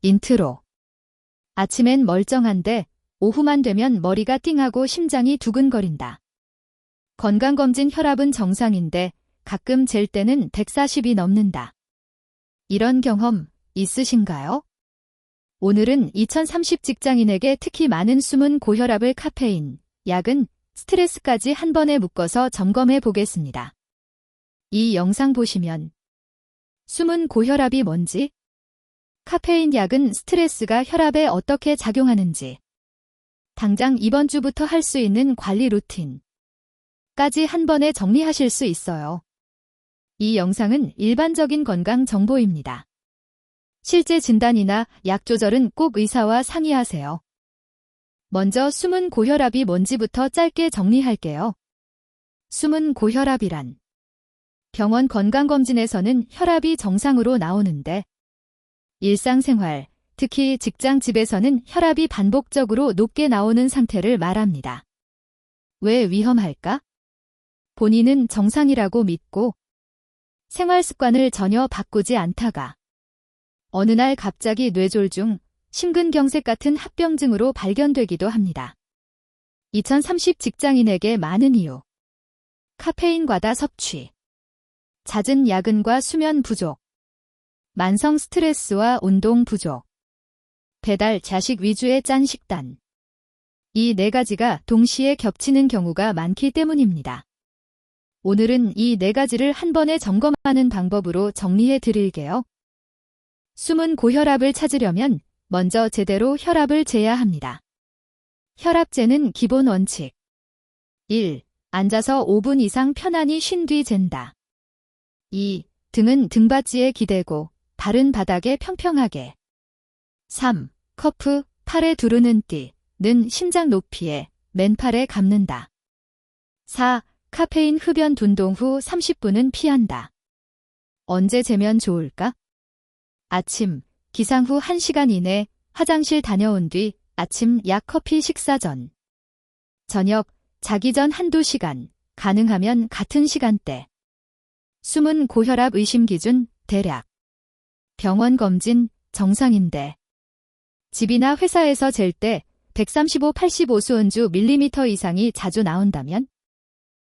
인트로. 아침엔 멀쩡한데 오후만 되면 머리가 띵하고 심장이 두근거린다. 건강검진 혈압은 정상인데 가끔 잴 때는 140이 넘는다. 이런 경험 있으신가요? 오늘은 2030 직장인에게 특히 많은 숨은 고혈압을 카페인, 약은, 스트레스까지 한 번에 묶어서 점검해 보겠습니다. 이 영상 보시면 숨은 고혈압이 뭔지, 카페인 약은 스트레스가 혈압에 어떻게 작용하는지, 당장 이번 주부터 할 수 있는 관리 루틴까지 한 번에 정리하실 수 있어요. 이 영상은 일반적인 건강 정보입니다. 실제 진단이나 약 조절은 꼭 의사와 상의하세요. 먼저 숨은 고혈압이 뭔지부터 짧게 정리할게요. 숨은 고혈압이란 병원 건강검진에서는 혈압이 정상으로 나오는데 일상생활, 특히 직장 집에서는 혈압이 반복적으로 높게 나오는 상태를 말합니다. 왜 위험할까? 본인은 정상이라고 믿고 생활 습관을 전혀 바꾸지 않다가 어느 날 갑자기 뇌졸중, 심근경색 같은 합병증으로 발견되기도 합니다. 2030 직장인에게 많은 이유. 카페인 과다 섭취, 잦은 야근과 수면 부족, 만성 스트레스와 운동 부족, 배달 자식 위주의 짠 식단. 이 네 가지가 동시에 겹치는 경우가 많기 때문입니다. 오늘은 이 네 가지를 한 번에 점검하는 방법으로 정리해 드릴게요. 숨은 고혈압을 찾으려면 먼저 제대로 혈압을 재야 합니다. 혈압재는 기본 원칙. 1. 앉아서 5분 이상 편안히 쉰 뒤 잰다. 2. 등은 등받이에 기대고 발은 바닥에 평평하게. 3. 커프, 팔에 두르는 띠는 심장 높이에 맨팔에 감는다. 4. 카페인 흡연 운동 후 30분은 피한다. 언제 재면 좋을까? 아침, 기상 후 1시간 이내, 화장실 다녀온 뒤, 아침 약 커피 식사 전. 저녁, 자기 전 한두 시간, 가능하면 같은 시간대. 숨은 고혈압 의심 기준, 대략. 병원 검진, 정상인데. 집이나 회사에서 잴 때 135/85수은주 밀리미터 이상이 자주 나온다면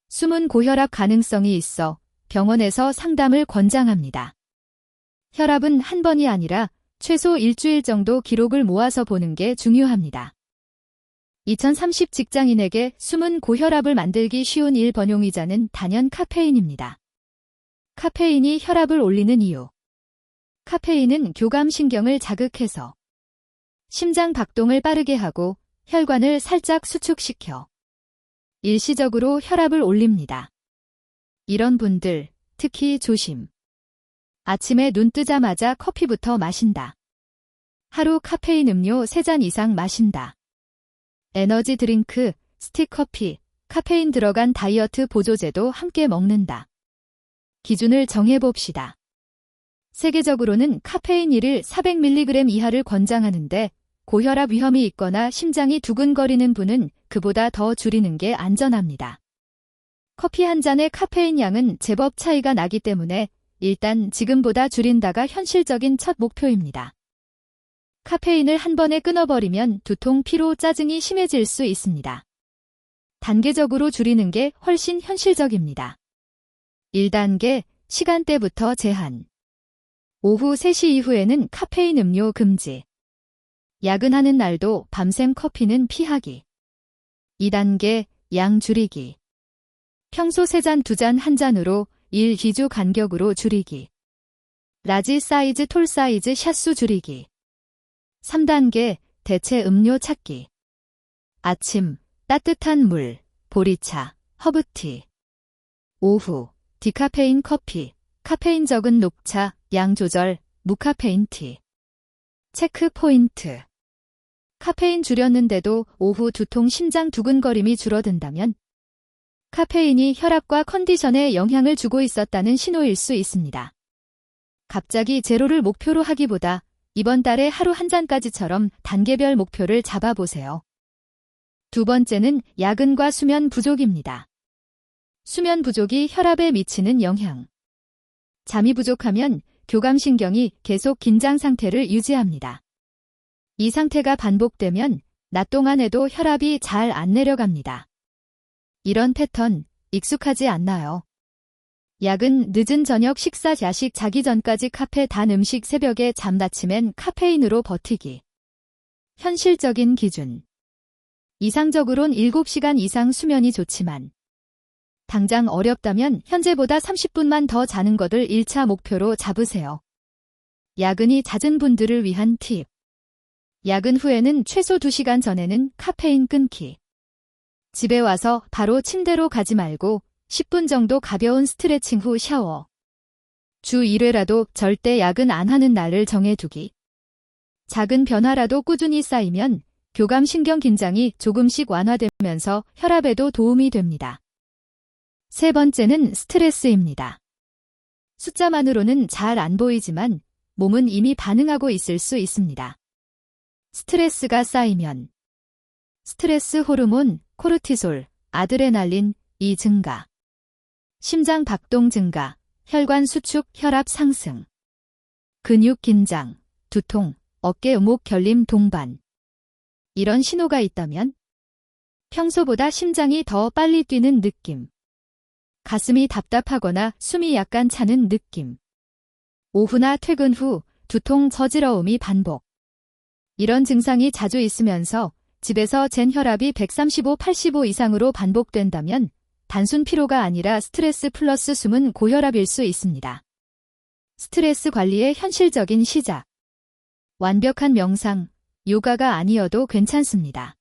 숨은 고혈압 가능성이 있어 병원에서 상담을 권장합니다. 혈압은 한 번이 아니라 최소 일주일 정도 기록을 모아서 보는 게 중요합니다. 2030 직장인에게 숨은 고혈압을 만들기 쉬운 1번용의자는 단연 카페인입니다. 카페인이 혈압을 올리는 이유. 카페인은 교감신경을 자극해서 심장 박동을 빠르게 하고 혈관을 살짝 수축시켜 일시적으로 혈압을 올립니다. 이런 분들 특히 조심. 아침에 눈 뜨자마자 커피부터 마신다. 하루 카페인 음료 3잔 이상 마신다. 에너지 드링크, 스틱 커피, 카페인 들어간 다이어트 보조제도 함께 먹는다. 기준을 정해봅시다. 세계적으로는 카페인 1일 400mg 이하를 권장하는데 고혈압 위험이 있거나 심장이 두근거리는 분은 그보다 더 줄이는 게 안전합니다. 커피 한 잔의 카페인 양은 제법 차이가 나기 때문에 일단 지금보다 줄인다가 현실적인 첫 목표입니다. 카페인을 한 번에 끊어버리면 두통, 피로, 짜증이 심해질 수 있습니다. 단계적으로 줄이는 게 훨씬 현실적입니다. 1단계, 시간대부터 제한. 오후 3시 이후에는 카페인 음료 금지. 야근하는 날도 밤샘 커피는 피하기. 2단계, 양 줄이기. 평소 3잔 2잔 1잔으로 1기주 간격으로 줄이기. 라지 사이즈, 톨 사이즈 샷수 줄이기. 3단계, 대체 음료 찾기. 아침, 따뜻한 물, 보리차, 허브티. 오후, 디카페인 커피, 카페인 적은 녹차, 양 조절, 무카페인 티. 체크 포인트. 카페인 줄였는데도 오후 두통, 심장 두근거림이 줄어든다면 카페인이 혈압과 컨디션에 영향을 주고 있었다는 신호일 수 있습니다. 갑자기 제로를 목표로 하기보다 이번 달에 하루 한 잔까지처럼 단계별 목표를 잡아보세요. 두 번째는 야근과 수면 부족입니다. 수면 부족이 혈압에 미치는 영향. 잠이 부족하면 교감신경이 계속 긴장 상태를 유지합니다. 이 상태가 반복되면 낮 동안에도 혈압이 잘 안 내려갑니다. 이런 패턴 익숙하지 않나요? 야근, 늦은 저녁 식사, 야식, 자기 전까지 카페, 단 음식, 새벽에 잠다치면 카페인으로 버티기. 현실적인 기준. 이상적으론 7시간 이상 수면이 좋지만 당장 어렵다면 현재보다 30분만 더 자는 것을 1차 목표로 잡으세요. 야근이 잦은 분들을 위한 팁. 야근 후에는 최소 2시간 전에는 카페인 끊기. 집에 와서 바로 침대로 가지 말고 10분 정도 가벼운 스트레칭 후 샤워. 주 1회라도 절대 야근 안 하는 날을 정해두기. 작은 변화라도 꾸준히 쌓이면 교감신경 긴장이 조금씩 완화되면서 혈압에도 도움이 됩니다. 세 번째는 스트레스입니다. 숫자만으로는 잘 안 보이지만 몸은 이미 반응하고 있을 수 있습니다. 스트레스가 쌓이면 스트레스 호르몬, 코르티솔, 아드레날린, 이 증가. 심장 박동 증가, 혈관 수축, 혈압 상승. 근육 긴장, 두통, 어깨, 목 결림 동반. 이런 신호가 있다면 평소보다 심장이 더 빨리 뛰는 느낌. 가슴이 답답하거나 숨이 약간 차는 느낌. 오후나 퇴근 후 두통, 저지러움이 반복. 이런 증상이 자주 있으면서 집에서 잰 혈압이 135/85 이상으로 반복된다면 단순 피로가 아니라 스트레스 플러스 숨은 고혈압일 수 있습니다. 스트레스 관리의 현실적인 시작. 완벽한 명상, 요가가 아니어도 괜찮습니다.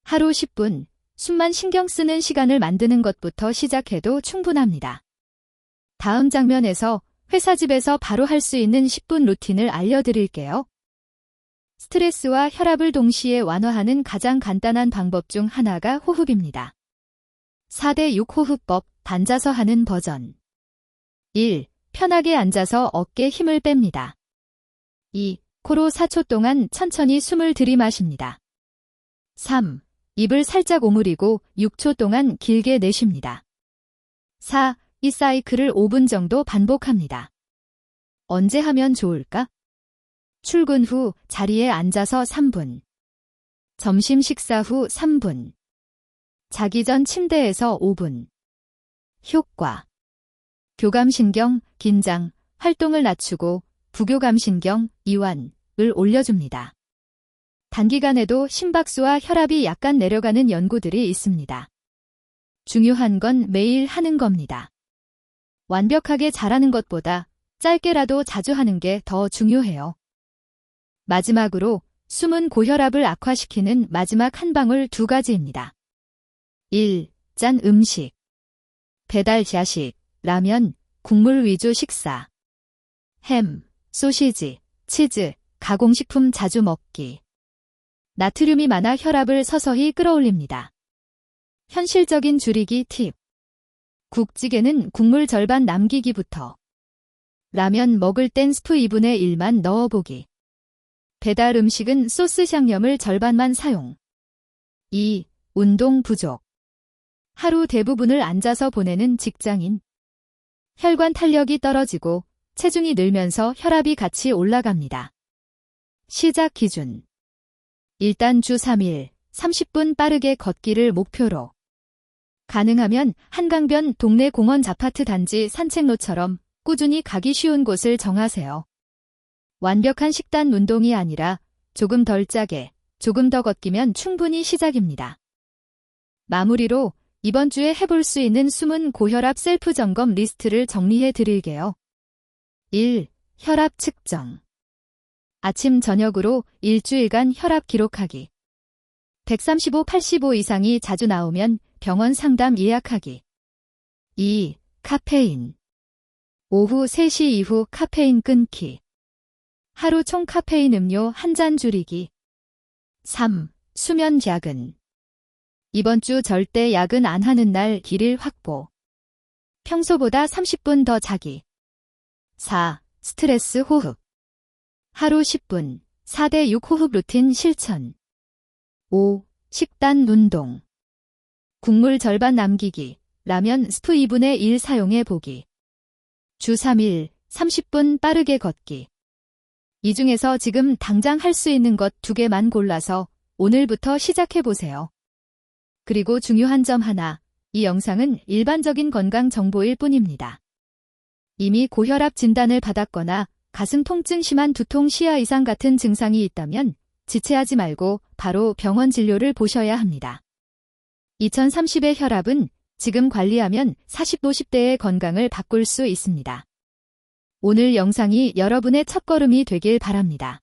하루 10분, 숨만 신경 쓰는 시간을 만드는 것부터 시작해도 충분합니다. 다음 장면에서 회사 집에서 바로 할 수 있는 10분 루틴을 알려드릴게요. 스트레스와 혈압을 동시에 완화하는 가장 간단한 방법 중 하나가 호흡입니다. 4대6 호흡법, 앉아서 하는 버전. 1. 편하게 앉아서 어깨 힘을 뺍니다. 2. 코로 4초 동안 천천히 숨을 들이마십니다. 3. 입을 살짝 오므리고 6초 동안 길게 내쉽니다. 4. 이 사이클을 5분 정도 반복합니다. 언제 하면 좋을까? 출근 후 자리에 앉아서 3분. 점심 식사 후 3분. 자기 전 침대에서 5분. 효과. 교감신경, 긴장, 활동을 낮추고 부교감신경, 이완을 올려줍니다. 단기간에도 심박수와 혈압이 약간 내려가는 연구들이 있습니다. 중요한 건 매일 하는 겁니다. 완벽하게 잘하는 것보다 짧게라도 자주 하는 게 더 중요해요. 마지막으로 숨은 고혈압을 악화시키는 마지막 한 방울 2가지입니다. 1. 짠 음식. 배달 야식, 라면, 국물 위주 식사. 햄, 소시지, 치즈, 가공식품 자주 먹기. 나트륨이 많아 혈압을 서서히 끌어올립니다. 현실적인 줄이기 팁. 국찌개는 국물 절반 남기기부터. 라면 먹을 땐 스프 2분의 1만 넣어보기. 배달 음식은 소스 양념을 절반만 사용. 2. 운동 부족. 하루 대부분을 앉아서 보내는 직장인. 혈관 탄력이 떨어지고 체중이 늘면서 혈압이 같이 올라갑니다. 시작 기준. 일단 주 3일, 30분 빠르게 걷기를 목표로. 가능하면 한강변, 동네 공원, 아파트 단지, 산책로처럼 꾸준히 가기 쉬운 곳을 정하세요. 완벽한 식단 운동이 아니라 조금 덜 짜게, 조금 더 걷기면 충분히 시작입니다. 마무리로 이번 주에 해볼 수 있는 숨은 고혈압 셀프 점검 리스트를 정리해 드릴게요. 1. 혈압 측정. 아침 저녁으로 일주일간 혈압 기록하기. 135/85 이상이 자주 나오면 병원 상담 예약하기. 2. 카페인. 오후 3시 이후 카페인 끊기. 하루 총 카페인 음료 1잔 줄이기. 3. 수면 야근. 이번 주 절대 야근 안 하는 날 길을 확보. 평소보다 30분 더 자기. 4. 스트레스 호흡. 하루 10분, 4대6 호흡 루틴 실천. 5. 식단 운동. 국물 절반 남기기, 라면 스프 2분의 1 사용해 보기. 주 3일, 30분 빠르게 걷기. 이 중에서 지금 당장 할 수 있는 것 2개만 골라서 오늘부터 시작해보세요. 그리고 중요한 점 하나, 이 영상은 일반적인 건강 정보일 뿐입니다. 이미 고혈압 진단을 받았거나 가슴 통증, 심한 두통, 시야 이상 같은 증상이 있다면 지체하지 말고 바로 병원 진료를 보셔야 합니다. 2030의 혈압은 지금 관리하면 40, 50대의 건강을 바꿀 수 있습니다. 오늘 영상이 여러분의 첫걸음이 되길 바랍니다.